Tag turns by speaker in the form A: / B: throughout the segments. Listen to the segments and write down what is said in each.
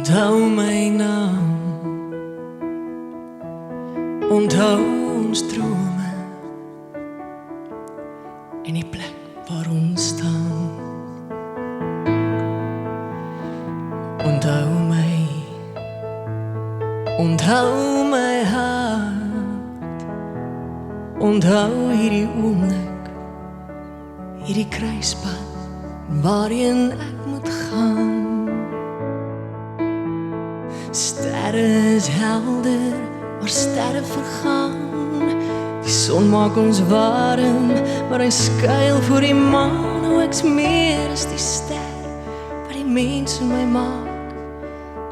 A: Onthou my naam, onthou ons drome en die plek waar ons staan. Onthou my hart, onthou hierdie oomblik, hierdie kruispunt waarheen ek moet gaan. Sterre is helder, maar sterre vergaan. Die son maak ons warm, maar hy skuil voor die maan. O, ek's meer as die ster wat die mens in my maak.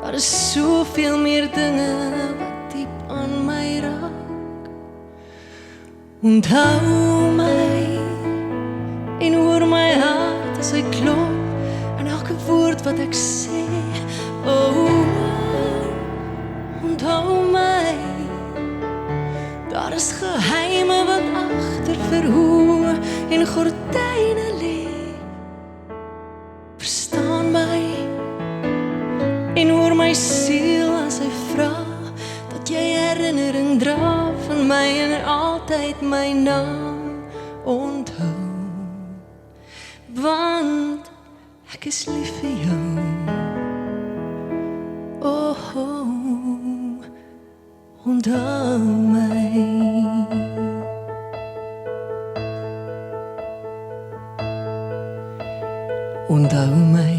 A: Daar is soveel meer dinge wat diep aan my raak. Onthou my en hoor my hart as hy klop en elke woord wat ek sê. Onthou my, daar is geheime wat agter verhoor en gordyne lê. Verstaan my en hoor my siel as hy vra dat jy herinnering dra van my en altyd my naam onthou, want ek is lief vir jou. Onthou my. Onthou my,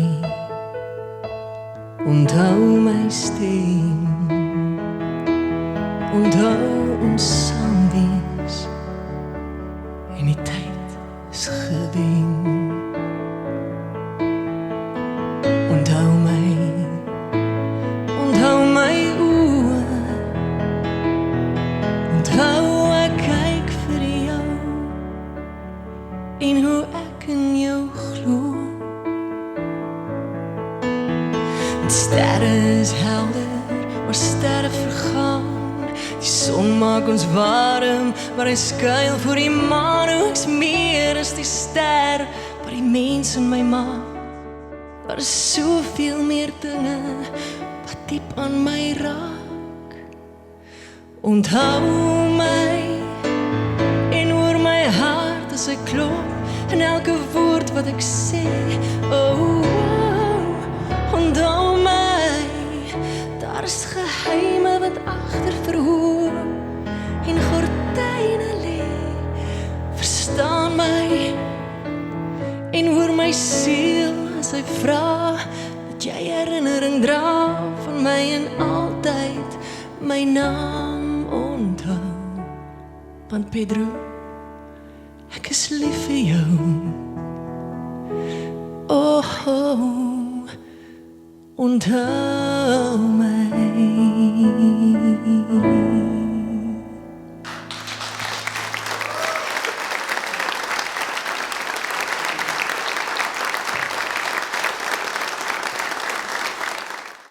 A: onthou my stem, onthou ons saam wees en die tyd is gewen. Onthou my oë, onthou ek kyk vir jou en hoe ek in jou glo. Sterre is helder, maar sterre vergaan. Die son maak ons warm, maar hy skuil voor die maan. O, ek's meer as die ster wat die mens in my maak. Daar is soveel meer dinge wat diep aan my raak. Onthou my en hoor my hart as hy klop en elke woord wat ek sê. Onthou my, daar is geheime wat agter verhoor en gordyne lê. Verstaan my en hoor my siel as hy vra dat jy herinnering dra van my en altyd my naam onthou. Want Pedro, ek is lief vir jou. Onthou